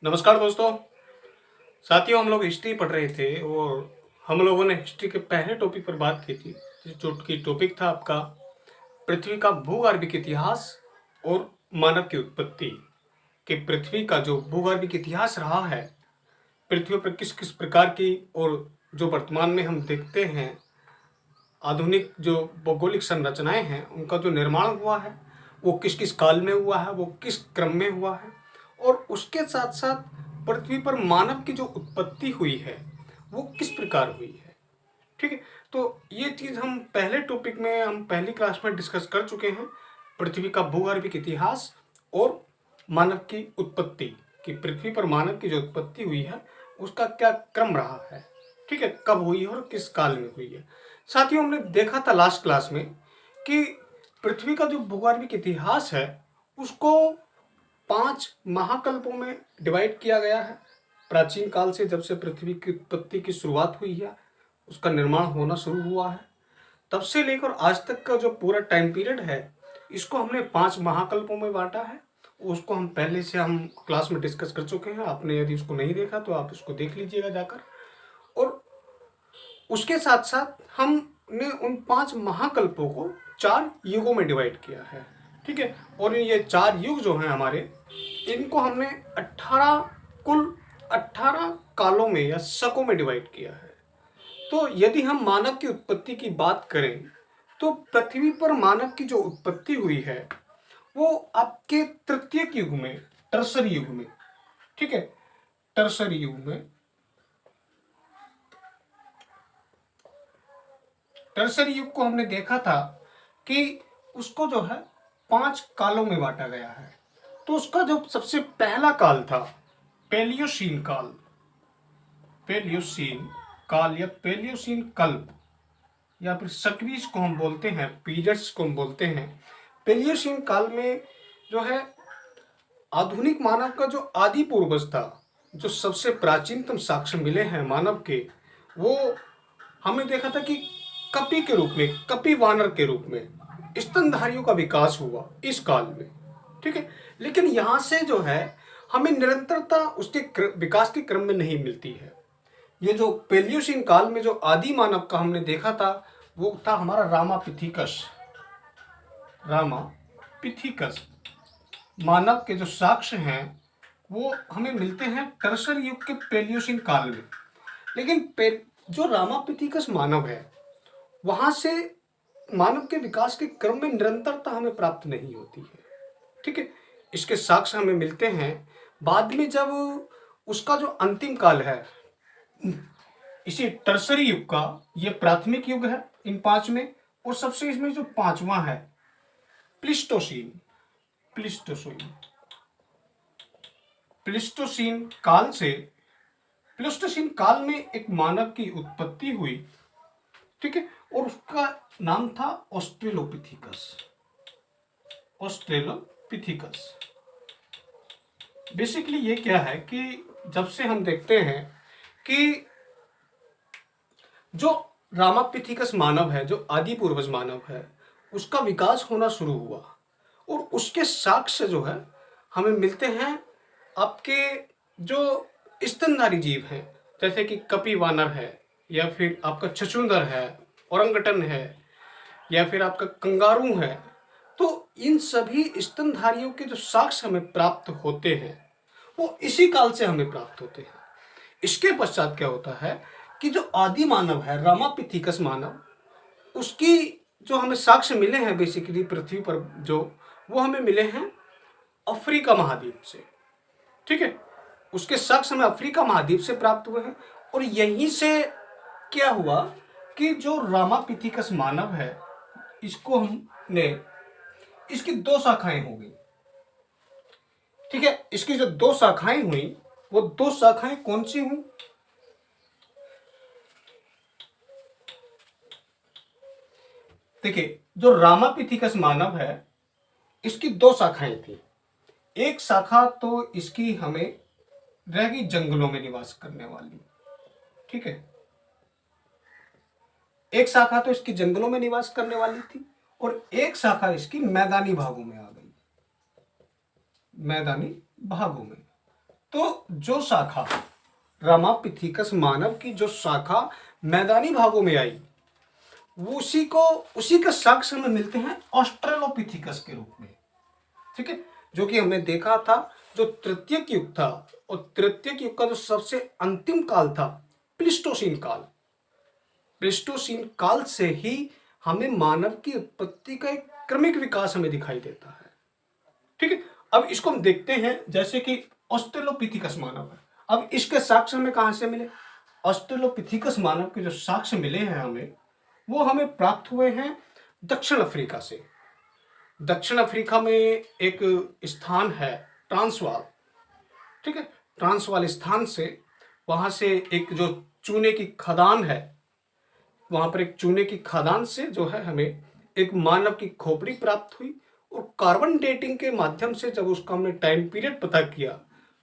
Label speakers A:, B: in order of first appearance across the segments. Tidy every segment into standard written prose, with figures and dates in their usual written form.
A: नमस्कार दोस्तों। साथियों, हम लोग हिस्ट्री पढ़ रहे थे और हम लोगों ने हिस्ट्री के पहले टॉपिक पर बात की थी, जो कि टॉपिक था आपका पृथ्वी का भूगर्भिक इतिहास और मानव की उत्पत्ति। कि पृथ्वी का जो भूगर्भिक इतिहास रहा है, पृथ्वी पर किस किस प्रकार की और जो वर्तमान में हम देखते हैं आधुनिक जो भौगोलिक संरचनाएं हैं, उनका जो निर्माण हुआ है वो किस किस काल में हुआ है, वो किस क्रम में हुआ है, और उसके साथ साथ पृथ्वी पर मानव की जो उत्पत्ति हुई है वो किस प्रकार हुई है। ठीक है, तो ये चीज़ हम पहले टॉपिक में, हम पहली क्लास में डिस्कस कर चुके हैं। पृथ्वी का भूगर्भिक इतिहास और मानव की उत्पत्ति, कि पृथ्वी पर मानव की जो उत्पत्ति हुई है उसका क्या क्रम रहा है। ठीक है, कब हुई है और किस काल में हुई है। साथियों, हमने देखा था लास्ट क्लास में कि पृथ्वी का जो भूगर्भिक इतिहास है उसको 5 महाकल्पों में डिवाइड किया गया है। प्राचीन काल से, जब से पृथ्वी की उत्पत्ति की शुरुआत हुई है, उसका निर्माण होना शुरू हुआ है, तब से लेकर आज तक का जो पूरा टाइम पीरियड है, इसको हमने 5 महाकल्पों में बांटा है। उसको हम पहले से हम क्लास में डिस्कस कर चुके हैं। आपने यदि उसको नहीं देखा तो आप उसको देख लीजिएगा जाकर। और उसके साथ साथ हमने उन 5 महाकल्पों को 4 युगों में डिवाइड किया है। ठीक है, और ये 4 युग जो हैं हमारे, इनको हमने 18 कुल 18 कालों में या शकों में डिवाइड किया है। तो यदि हम मानव की उत्पत्ति की बात करें तो पृथ्वी पर मानव की जो उत्पत्ति हुई है वो आपके तृतीयक युग में, टर्सरी युग में। ठीक है, टर्सरी युग में, टर्सरी युग को हमने देखा था कि उसको जो है 5 कालों में बांटा गया है। तो उसका जो सबसे पहला काल था पेलियोसीन काल, पेलियोसीन काल या पेलियोसीन कल्प, या फिर सक्रीज को हम बोलते हैं, पीरियड्स को हम बोलते हैं। पेलियोसीन काल में जो है आधुनिक मानव का जो आदि पूर्वज था, जो सबसे प्राचीनतम साक्ष्य मिले हैं मानव के, वो हमने देखा था कि कपि के रूप में, कपि वानर के रूप में स्तनधारियों का विकास हुआ इस काल में। ठीक है, लेकिन यहाँ से जो है हमें निरंतरता उसके विकास के क्रम में नहीं मिलती है। ये जो पेलियोसीन काल में जो आदि मानव का हमने देखा था वो था हमारा रामापिथिकस। रामापिथिकस मानव के जो साक्ष्य हैं वो हमें मिलते हैं टर्सर युग के पेलियोसीन काल में। लेकिन जो रामापिथिकस मानव है, वहां से मानव के विकास के क्रम में निरंतरता हमें प्राप्त नहीं होती है। ठीक है, इसके साक्ष्य हमें मिलते हैं बाद में, जब उसका जो अंतिम काल है, इसी टर्सरी युग का, ये प्राथमिक युग है इन 5 में। और सबसे इसमें जो 5वां है प्लिस्टोसीन, प्लिस्टोसीन, प्लिस्टोसीन काल से, प्लिस्टोसीन काल में एक मानव की उत्पत्ति हुई। ठीक है, और उसका नाम था ऑस्ट्रेलोपिथिकस, ऑस्ट्रेलोपिथिकस। बेसिकली ये क्या है कि जब से हम देखते हैं कि जो रामापिथिकस मानव है, जो आदि पूर्वज मानव है, उसका विकास होना शुरू हुआ, और उसके साक्ष्य जो है हमें मिलते हैं आपके जो स्तनधारी जीव हैं, जैसे कि कपि वानर है, या फिर आपका छछूंदर है, ओरंगटन है, या फिर आपका कंगारू है। तो इन सभी स्तनधारियों के जो साक्ष्य हमें प्राप्त होते हैं वो इसी काल से हमें प्राप्त होते हैं। इसके पश्चात क्या होता है कि जो आदि मानव है, रामापिथिकस मानव, उसकी जो हमें साक्ष्य मिले हैं बेसिकली पृथ्वी पर, जो वो हमें मिले हैं अफ्रीका महाद्वीप से। ठीक है, उसके साक्ष्य हमें अफ्रीका महाद्वीप से प्राप्त हुए हैं। और यहीं से क्या हुआ कि जो रामापिथिकस मानव है, इसको हमने, इसकी 2 शाखाएं हो गई। ठीक है, इसकी जो 2 शाखाएं हुई, वो 2 शाखाएं कौन सी हुई? देखिए, जो रामापिथिकस मानव है, इसकी 2 शाखाएं थी। एक शाखा तो इसकी हमें रहेगी जंगलों में निवास करने वाली। ठीक है, एक शाखा तो इसकी जंगलों में निवास करने वाली थी, और एक शाखा इसकी मैदानी भागों में आ गई, मैदानी भागों में। तो जो शाखा रामापिथिकस मानव की जो शाखा मैदानी भागों में आई, वो उसी के साक्ष्य हमें मिलते हैं ऑस्ट्रेलोपिथिकस के रूप में। ठीक है, जो कि हमने देखा था, जो तृतीयक युग था, और तृतीयक युग का जो सबसे अंतिम काल था प्लिस्टोसीन काल, प्लिस्टोसीन काल से ही हमें मानव की उत्पत्ति का एक क्रमिक विकास हमें दिखाई देता है। ठीक है, अब इसको हम देखते हैं, जैसे कि ऑस्ट्रेलोपिथिकस मानव है। अब इसके साक्ष्य हमें कहां से मिले? ऑस्ट्रेलोपिथिकस मानव के जो साक्ष्य मिले हैं हमें, वो हमें प्राप्त हुए हैं दक्षिण अफ्रीका से। दक्षिण अफ्रीका में एक स्थान है ट्रांसवाल। ठीक है, ट्रांसवाल स्थान से, वहां से एक जो चूने की खदान है, वहां पर एक चूने की खदान से जो है हमें एक मानव की खोपड़ी प्राप्त हुई, और कार्बन डेटिंग के माध्यम से जब उसका हमने टाइम पीरियड पता किया,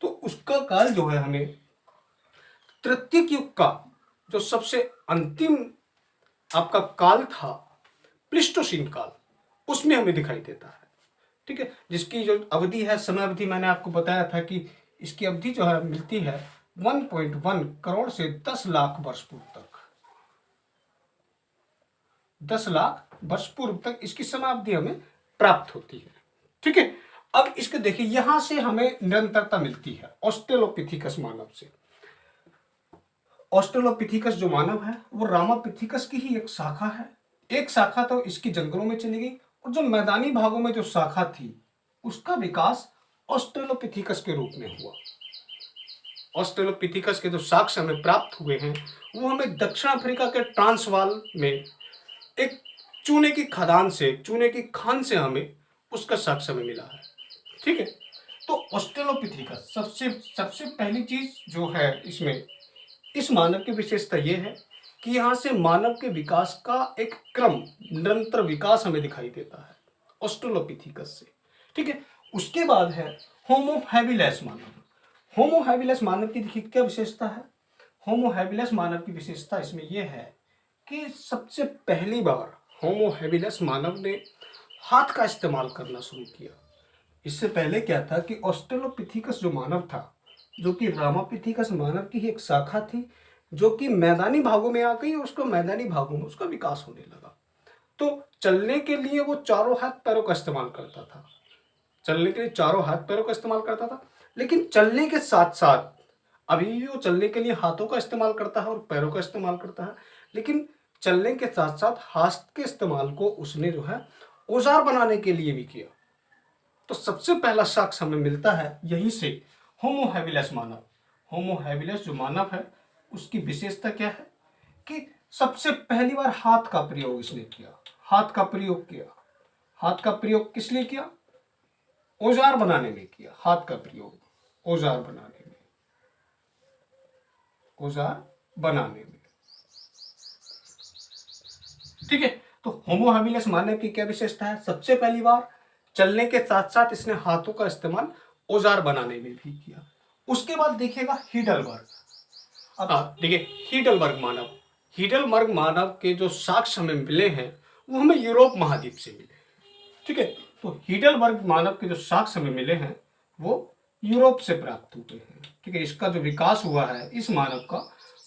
A: तो उसका काल जो है हमें तृतीयक युग का जो सबसे अंतिम आपका काल था प्लिस्टोसीन काल, उसमें हमें दिखाई देता है। ठीक है, जिसकी जो अवधि है, समय अवधि, मैंने आपको बताया था कि इसकी अवधि जो है मिलती है 1.1 करोड़ से 10 लाख वर्ष पूर्व तक। 10 लाख वर्ष पूर्व तक इसकी समाप्ति हमें प्राप्त होती है। ठीक है, अब इसके देखिए, यहां से हमें निरंतरता मिलती है ऑस्ट्रेलोपिथिकस मानव से। ऑस्ट्रेलोपिथिकस जो मानव है वो रामापिथिकस की ही एक शाखा है। एक शाखा तो इसकी जंगलों में चली गई, और जो मैदानी भागों में जो शाखा थी, उसका विकास ऑस्ट्रेलोपिथिकस के रूप में हुआ। ऑस्ट्रेलोपिथिकस के जो साक्ष्य हमें प्राप्त हुए हैं, वो हमें दक्षिण अफ्रीका के ट्रांसवाल में एक चूने की खदान से, चूने की खान से हमें उसका साक्ष्य हमें मिला है। ठीक है, तो ऑस्ट्रेलोपिथिकस सबसे पहली चीज जो है इसमें, इस मानव की विशेषता यह है कि यहां से मानव के विकास का एक क्रम, निरंतर विकास हमें दिखाई देता है ऑस्ट्रेलोपिथिकस से। ठीक है, उसके बाद है होमो हैबिलिस मानव। होमो हैबिलिस मानव की देखिए क्या विशेषता है? होमो हैबिलिस मानव की विशेषता इसमें यह है कि सबसे पहली बार होमो हैबिलिस मानव ने हाथ का इस्तेमाल करना शुरू किया। इससे पहले क्या था कि ऑस्ट्रेलोपिथिकस जो मानव था, जो कि रामापिथिकस मानव की ही एक शाखा थी, जो कि मैदानी भागों में आ गई, और उसको मैदानी भागों में उसका विकास होने लगा। तो चलने के लिए वो चारों हाथ पैरों का इस्तेमाल करता था, चलने के लिए चारों हाथ पैरों का इस्तेमाल करता था। लेकिन चलने के साथ साथ, अभी भी वो चलने के लिए हाथों का इस्तेमाल करता है और पैरों का इस्तेमाल करता है, लेकिन चलने के साथ साथ हाथ के इस्तेमाल को उसने जो है औजार बनाने के लिए भी किया। तो सबसे पहला साक्ष्य हमें मिलता है यहीं से, होमो हैबिलिस मानव। होमो हैबिलिस जो मानव है, उसकी विशेषता क्या है कि सबसे पहली बार हाथ का प्रयोग इसने किया। हाथ का प्रयोग किया। हाथ का प्रयोग किस लिए किया? औजार बनाने में किया। हाथ का प्रयोग औजार बनाने में, औजार बनाने में। ठीक है, तो होमो हैबिलिस मानव की क्या विशेषता है? सबसे पहली बार चलने के साथ साथ इसने हाथों का इस्तेमाल औजार बनाने में भी किया। उसके बाद देखिएगा हीडलबर्ग। अब देखिए हीडलबर्ग मानव, हीडलबर्ग मानव के जो साक्ष्य हमें मिले हैं, वो हमें यूरोप महाद्वीप से मिले। ठीक है, तो हीडलबर्ग मानव के जो साक्ष्य हमें मिले हैं, वो यूरोप से प्राप्त हुए हैं। ठीक है, इसका जो विकास हुआ है इस मानव का,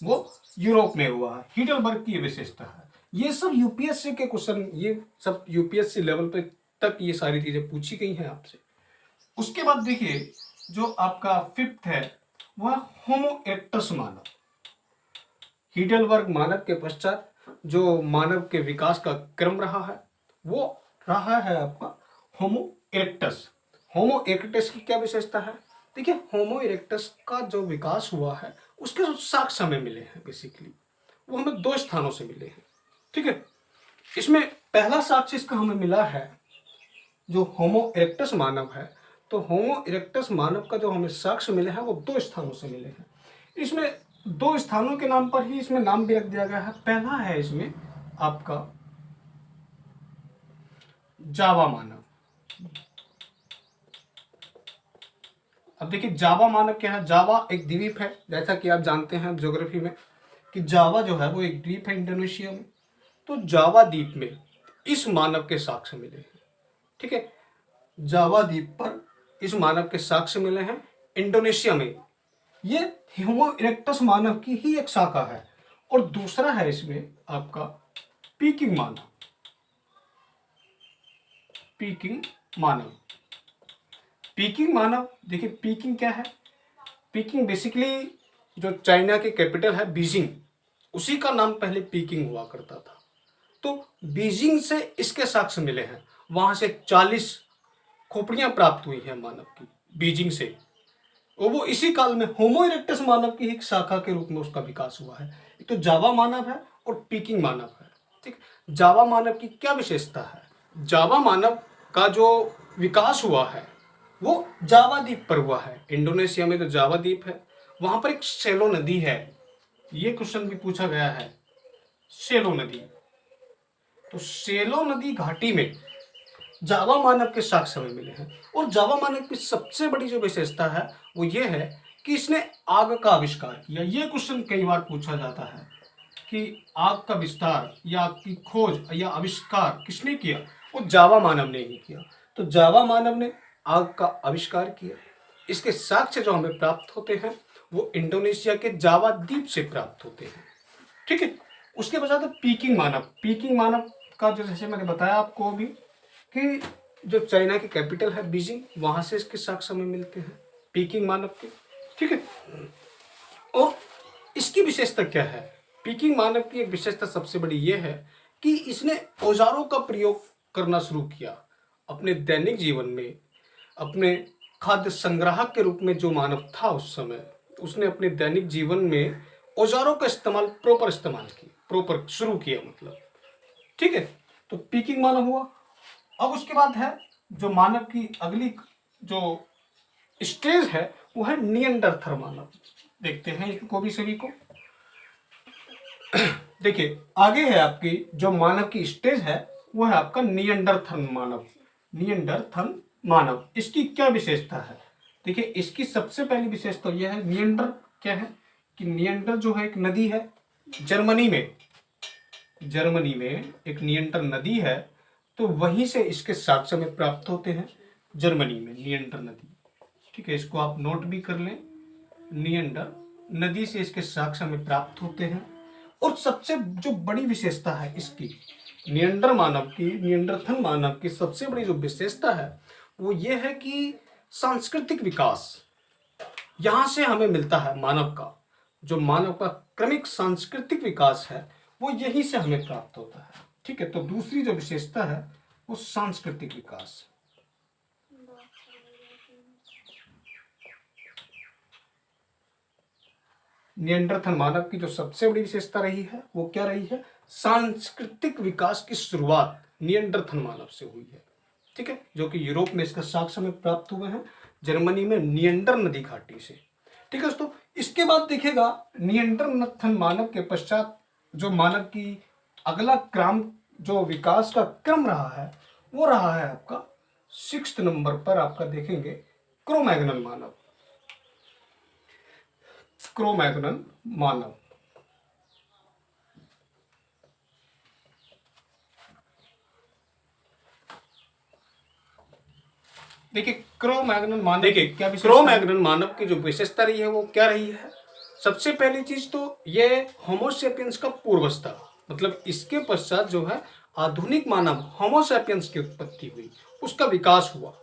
A: वो यूरोप में हुआ है। हीडलबर्ग की ये विशेषता है। ये सब यूपीएससी के क्वेश्चन, ये सब यूपीएससी लेवल पे तक ये सारी चीजें पूछी गई हैं आपसे। उसके बाद देखिए जो आपका फिफ्थ है, वह होमो इरेक्टस मानव। हीडलबर्ग मानव के पश्चात जो मानव के विकास का क्रम रहा है, वो रहा है आपका होमो इरेक्टस। होमो इरेक्टस की क्या विशेषता है? देखिए, होमो इरेक्टस का जो विकास हुआ है, उसके जो साक्ष्य हमें मिले हैं बेसिकली, वो हमें 2 स्थानों से मिले हैं। ठीक है, इसमें पहला साक्ष्य इसका हमें मिला है जो होमो इरेक्टस मानव है। तो होमो इरेक्टस मानव का जो हमें साक्ष्य मिले हैं, वो 2 स्थानों से मिले हैं। इसमें 2 स्थानों के नाम पर ही इसमें नाम भी रख दिया गया है। पहला है इसमें आपका जावा मानव। अब देखिए जावा मानव क्या है? जावा एक द्वीप है, जैसा कि आप जानते हैं ज्योग्राफी में कि जावा जो है वो एक द्वीप है इंडोनेशिया में। तो जावा द्वीप में इस मानव के साक्ष्य मिले हैं। ठीक है, जावा द्वीप पर इस मानव के साक्ष्य मिले हैं इंडोनेशिया में। ये होमो इरेक्टस मानव की ही एक शाखा है। और दूसरा है इसमें आपका पीकिंग मानव। पीकिंग मानव, पीकिंग मानव, देखिए पीकिंग क्या है? पीकिंग बेसिकली जो चाइना की कैपिटल है बीजिंग, उसी का नाम पहले पीकिंग हुआ करता था। तो बीजिंग से इसके साक्ष्य मिले हैं, वहां से 40 खोपड़ियां प्राप्त हुई हैं मानव की बीजिंग से। और वो इसी काल में होमो इरेक्टस मानव की एक शाखा के रूप में उसका विकास हुआ है। एक तो जावा मानव है और पीकिंग मानव है। ठीक, जावा मानव की क्या विशेषता है? जावा मानव का जो विकास हुआ है वो जावा द्वीप पर हुआ है। इंडोनेशिया में जो जावा द्वीप है वहां पर एक सेलो नदी है। ये क्वेश्चन भी पूछा गया है, सेलो नदी। तो सेलो नदी घाटी में जावा मानव के साक्ष्य हमें मिले हैं। और जावा मानव की सबसे बड़ी जो विशेषता है वो ये है कि इसने आग का आविष्कार किया। ये क्वेश्चन कई बार पूछा जाता है कि आग का विस्तार या आग की खोज या आविष्कार किसने किया? वो जावा मानव ने ही किया। तो जावा मानव ने आग का आविष्कार किया। इसके साक्ष्य जो हमें प्राप्त होते हैं वो इंडोनेशिया के जावा द्वीप से प्राप्त होते हैं। ठीक है, उसके पश्चात पीकिंग मानव। पीकिंग मानव का जो जैसे मैंने बताया आपको अभी कि जो चाइना की कैपिटल है बीजिंग, वहां से इसके साक्ष्य हमें मिलते हैं पीकिंग मानव के। ठीक है, और इसकी विशेषता क्या है? पीकिंग मानव की एक विशेषता सबसे बड़ी यह है कि इसने औजारों का प्रयोग करना शुरू किया अपने दैनिक जीवन में। अपने खाद्य संग्राहक के रूप में जो मानव था उस समय, उसने अपने दैनिक जीवन में औजारों का इस्तेमाल शुरू किया मतलब। ठीक है, तो पीकिंग मानव हुआ। अब उसके बाद है जो मानव की अगली जो स्टेज है वो है नियंडरथल मानव। देखते हैं इसको भी सभी को। देखिए आगे है आपकी जो मानव की स्टेज है वो है आपका नियंडरथल मानव। नियंडरथल मानव, इसकी क्या विशेषता है? देखिए इसकी सबसे पहली विशेषता यह है, नियंडर क्या है कि नियंडर जो है एक नदी है जर्मनी में। जर्मनी में एक नियंडर नदी है, तो वहीं से इसके साक्ष्य में प्राप्त होते हैं जर्मनी में नियंडर नदी। ठीक है, इसको आप नोट भी कर लें, नियंडर नदी से इसके साक्ष्य में प्राप्त होते हैं। और सबसे जो बड़ी विशेषता है इसकी नियंडरथल मानव की सबसे बड़ी जो विशेषता है वो ये है कि सांस्कृतिक विकास यहां से हमें मिलता है। मानव का क्रमिक सांस्कृतिक विकास है वो यहीं से हमें प्राप्त होता है। ठीक है, तो दूसरी जो विशेषता है वो सांस्कृतिक विकास। नियंडरथल मानव की जो सबसे बड़ी विशेषता रही है वो क्या रही है? सांस्कृतिक विकास की शुरुआत नियंडरथल मानव से हुई है। ठीक है, जो कि यूरोप में इसका साक्ष्य में प्राप्त हुए हैं, जर्मनी में नियंडर नदी घाटी से। ठीक है दोस्तों, इसके बाद देखिएगा नियंडरथल मानव के पश्चात जो मानव की अगला क्रम जो विकास का क्रम रहा है वो रहा है आपका 6 नंबर पर आपका देखेंगे क्रोमैग्नन मानव। क्रोमैग्नन मानव, देखिए क्रोमैग्नन मानव, देखिए क्या क्रोमैग्नन मानव की जो विशेषता रही है वो क्या रही है? सबसे पहली चीज तो ये होमोसेपियंस का पूर्वज था। मतलब इसके पश्चात जो है आधुनिक मानव होमोसेपियंस की उत्पत्ति हुई, उसका विकास हुआ।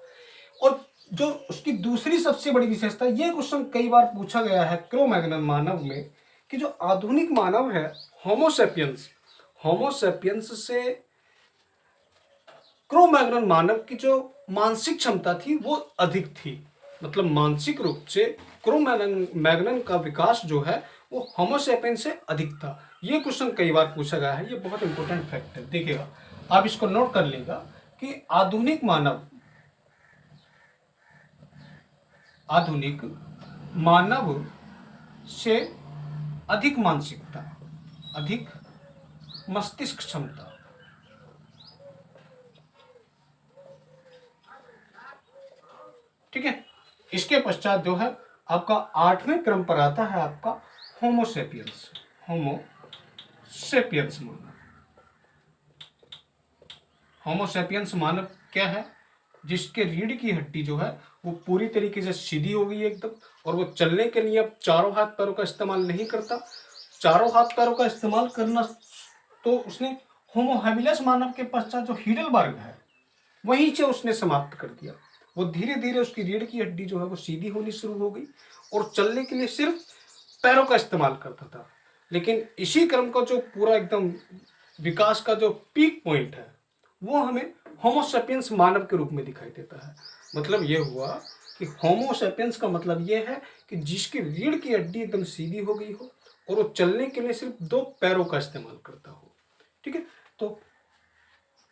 A: और जो उसकी दूसरी सबसे बड़ी विशेषता, ये क्वेश्चन कई बार पूछा गया है क्रोमैग्नन मानव में कि जो आधुनिक मानव है होमोसेपियंस से क्रोमैग्नन मानव की जो मानसिक क्षमता थी वो अधिक थी। मतलब मानसिक रूप से क्रोमैग्नन का विकास जो है वो होमोसेपियंस से अधिक था। ये क्वेश्चन कई बार पूछा गया है, ये बहुत इंपॉर्टेंट फैक्ट है। देखिएगा आप इसको नोट कर लेगा कि आधुनिक मानव से अधिक मानसिकता, अधिक मस्तिष्क क्षमता। ठीक है, इसके पश्चात जो है आपका 8वें क्रम पर आता है आपका होमोसेपियंस मानव। होमोसेपियंस मानव क्या है? जिसके रीढ़ की हड्डी जो है वो पूरी तरीके से सीधी हो गई है एकदम, और वो चलने के लिए अब चारों हाथ पैरों का इस्तेमाल नहीं करता। चारों हाथ पैरों का इस्तेमाल करना तो उसने होमो हैबिलिस मानव के पश्चात जो हीडलबर्ग है वहीं से उसने समाप्त कर दिया। वो धीरे धीरे उसकी रीढ़ की हड्डी जो है वो सीधी होनी शुरू हो गई और चलने के लिए सिर्फ पैरों का इस्तेमाल करता था। लेकिन इसी क्रम का जो पूरा एकदम विकास का जो पीक पॉइंट है वो हमें होमो सेपियंस मानव के रूप में दिखाई देता है। मतलब ये हुआ कि होमो सेपियंस का मतलब ये है कि जिसकी रीढ़ की हड्डी एकदम सीधी हो गई हो और वो चलने के लिए सिर्फ 2 पैरों का इस्तेमाल करता हो। ठीक है, तो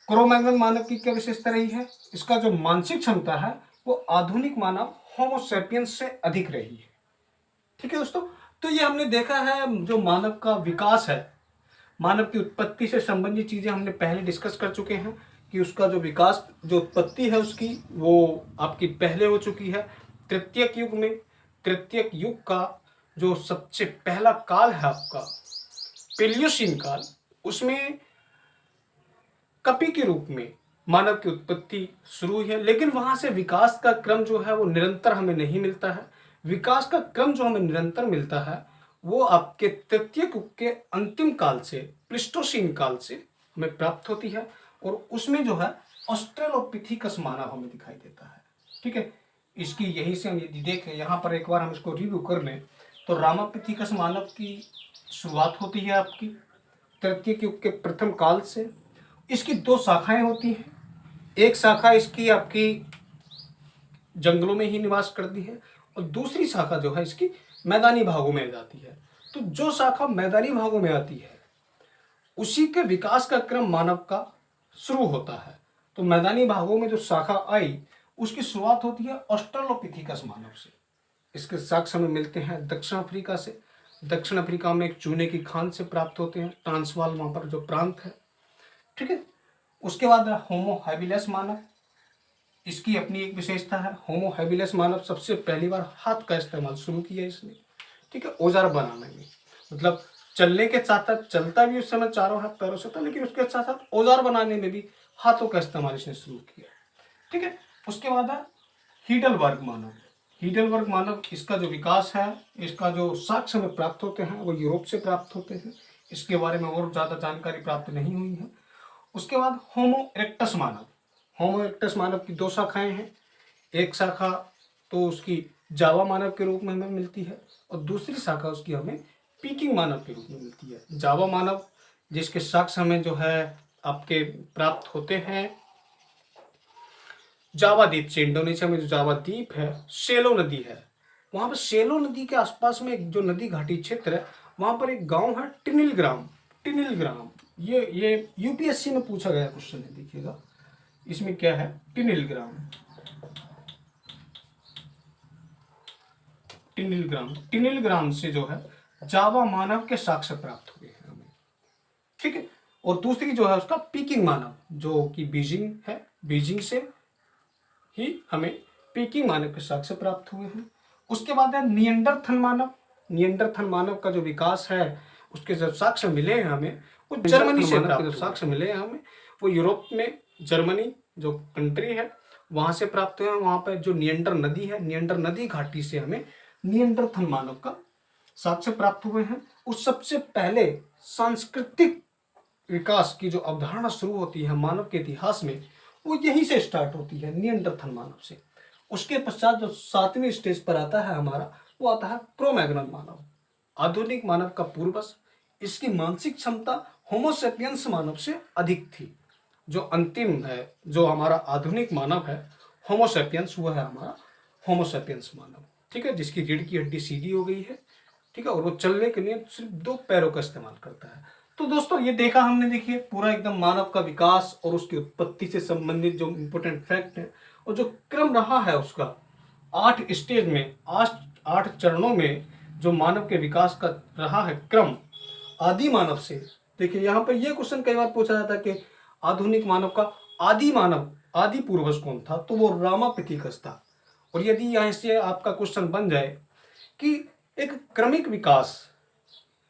A: क्रो-मैग्नन मानव की क्या विशेषता रही है? इसका जो मानसिक क्षमता है वो आधुनिक मानव होमो सेपियंस से अधिक रही है। ठीक है दोस्तों, तो ये हमने देखा है जो मानव का विकास है, मानव की उत्पत्ति से संबंधित चीजें हमने पहले डिस्कस कर चुके हैं कि उसका जो विकास, जो उत्पत्ति है उसकी, वो आपकी पहले हो चुकी है तृतीयक युग में। तृतीयक युग का जो सबसे पहला काल है आपका पेलियोसीन काल, उसमें कपि के रूप में मानव की उत्पत्ति शुरू हुई है। लेकिन वहां से विकास का क्रम जो है वो निरंतर हमें नहीं मिलता है। विकास का क्रम जो हमें निरंतर मिलता है वो आपके तृतीय युग के अंतिम काल से, प्लीस्टोसीन काल से हमें प्राप्त होती है, और उसमें जो है ऑस्ट्रेलोपिथेकस मानव हमें दिखाई देता है। ठीक है, इसकी यहीं से हम यदि देखें, यहाँ पर एक बार हम इसको रिव्यू कर लें तो रामापिथेकस मानव की शुरुआत होती है आपकी तृतीय युग के प्रथम काल से। इसकी 2 शाखाएं होती हैं। एक शाखा इसकी आपकी जंगलों में ही निवास करती है और दूसरी शाखा जो है इसकी मैदानी भागों में जाती है। तो जो शाखा मैदानी भागों में आती है उसी के विकास का क्रम मानव का शुरू होता है। तो मैदानी भागों में जो शाखा आई उसकी शुरुआत होती है ऑस्ट्रेलोपिथेकस मानव से। इसके साक्ष्य हमें मिलते हैं दक्षिण अफ्रीका से। दक्षिण अफ्रीका में एक चूने की खान से प्राप्त होते हैं, ट्रांसवाल वहां पर जो प्रांत है। ठीक है, उसके बाद होमो हैबिलिस मानव, इसकी अपनी एक विशेषता है। होमो हैबिलिस मानव सबसे पहली बार हाथ का इस्तेमाल शुरू किया इसने। ठीक है, औजार बनाने में, मतलब चलने के साथ साथ, चलता भी उस समय चारों हाथ पैरों से था, लेकिन उसके साथ साथ औजार बनाने में भी हाथों का इस्तेमाल इसने शुरू किया। ठीक है, उसके बाद है हीडलबर्ग मानव। हीडलबर्ग मानव, इसका जो विकास है, इसका जो साक्ष्य हमें प्राप्त होते हैं वो यूरोप से प्राप्त होते हैं। इसके बारे में और ज़्यादा जानकारी प्राप्त नहीं हुई है। उसके बाद होमो इरेक्टस मानव। होमो इरेक्टस मानव की 2 शाखाएं हैं। एक शाखा तो उसकी जावा मानव के रूप में हमें मिलती है और दूसरी शाखा उसकी हमें पीकिंग मानव के रूप में मिलती है। जावा मानव जिसके साक्ष्य हमें जो है आपके प्राप्त होते हैं जावा द्वीप से। इंडोनेशिया में जो जावा द्वीप है, सेलो नदी है, वहां पर सेलो नदी के आसपास में एक जो नदी घाटी क्षेत्र है वहां पर एक गांव है टिनिलग्राम। टिनिलग्राम, ये यूपीएससी में पूछा गया क्वेश्चन है, देखिएगा इसमें क्या है, टिनिलग्राम। टिनिलग्राम, टिनिलग्राम से जो है जावा मानव के साक्ष्य प्राप्त हुए हैं हमें। ठीक है, और दूसरी जो है उसका पीकिंग मानव जो कि बीजिंग है, बीजिंग से ही हमें पीकिंग मानव के साक्ष्य प्राप्त हुए हैं। उसके बाद है निएंडरथल मानव। निएंडरथल मानव का जो विकास है उसके जो साक्ष्य मिले हैं हमें वो जर्मनी से प्राप्त। जो साक्ष्य मिले हैं हमें वो यूरोप में, जर्मनी जो कंट्री है वहां से प्राप्त हुए हैं। वहां पर जो निएंडर नदी है, निएंडर नदी घाटी से हमें निएंडरथल मानव का साक्ष्य प्राप्त हुए हैं। उस सबसे पहले सांस्कृतिक विकास की जो अवधारणा शुरू होती है मानव के इतिहास में वो यहीं से स्टार्ट होती है, निएंडरथल मानव से। उसके पश्चात जो 7वीं स्टेज पर आता है हमारा, वो आता है क्रो-मैग्नन मानव, आधुनिक मानव का पूर्वज। इसकी मानसिक क्षमता होमो सेपियंस मानव से अधिक थी। जो अंतिम है, जो हमारा आधुनिक मानव है होमो सेपियंस, वो है हमारा होमो सेपियंस मानव। ठीक है, जिसकी रीढ़ की हड्डी सीधी हो गई है। ठीक है, और वो चलने के लिए सिर्फ 2 पैरों का इस्तेमाल करता है। तो दोस्तों ये देखा हमने, देखिए पूरा एकदम मानव का विकास और उसकी उत्पत्ति से संबंधित जो इम्पोर्टेंट फैक्ट है और जो क्रम रहा है उसका 8 स्टेज में, 8 चरणों में जो मानव के विकास का रहा है क्रम आदि मानव से। देखिए यहाँ पर यह क्वेश्चन कई बार पूछा जाता है कि आधुनिक मानव का आदि मानव, आदि पूर्वज कौन था, तो वो रामापिथेकस था। और यदि यहाँ से आपका क्वेश्चन बन जाए कि एक क्रमिक विकास,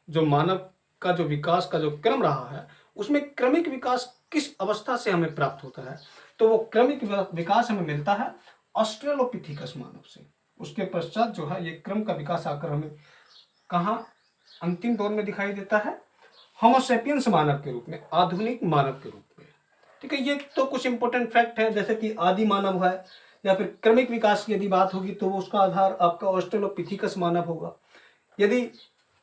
A: जो मानव का जो विकास का जो क्रम रहा है उसमें क्रमिक विकास किस अवस्था से हमें प्राप्त होता है, तो वो क्रमिक विकास हमें मिलता है ऑस्ट्रेलोपिथेकस मानव से। उसके पश्चात जो है ये क्रम का विकास आकर हमें कहाँ अंतिम दौर में दिखाई देता है, होमो सेपियंस मानव के रूप में, आधुनिक मानव के रूप में। ठीक है, ये तो कुछ इंपॉर्टेंट फैक्ट है, जैसे कि आदि मानव है या फिर क्रमिक विकास की यदि बात होगी तो उसका आधार आपका ऑस्ट्रेलोपिथेकस मानव होगा। यदि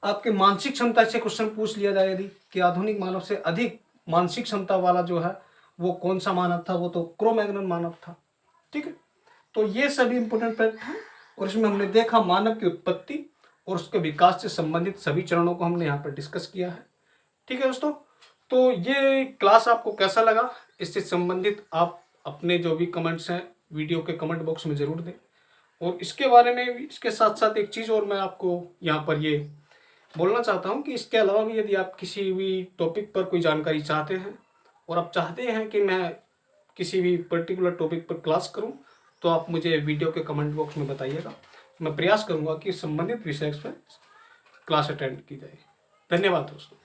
A: आपके मानसिक क्षमता से क्वेश्चन पूछ लिया जाए यदि कि आधुनिक मानव से अधिक मानसिक क्षमता वाला जो है वो कौन सा मानव था, वो तो क्रो-मैग्नन मानव था। ठीक है, तो ये सभी इंपॉर्टेंट फैक्ट हैं और इसमें हमने देखा मानव की उत्पत्ति और उसके विकास से संबंधित सभी चरणों को हमने यहाँ पर डिस्कस किया है। ठीक है दोस्तों, तो ये क्लास आपको कैसा लगा, इससे संबंधित आप अपने जो भी कमेंट्स हैं वीडियो के कमेंट बॉक्स में ज़रूर दें। और इसके बारे में इसके साथ साथ एक चीज़ और मैं आपको यहाँ पर ये बोलना चाहता हूँ कि इसके अलावा भी यदि आप किसी भी टॉपिक पर कोई जानकारी चाहते हैं और आप चाहते हैं कि मैं किसी भी पर्टिकुलर टॉपिक पर क्लास करूँ, तो आप मुझे वीडियो के कमेंट बॉक्स में बताइएगा। मैं प्रयास करूँगा कि संबंधित विषय पर क्लास अटेंड की जाए। धन्यवाद दोस्तों।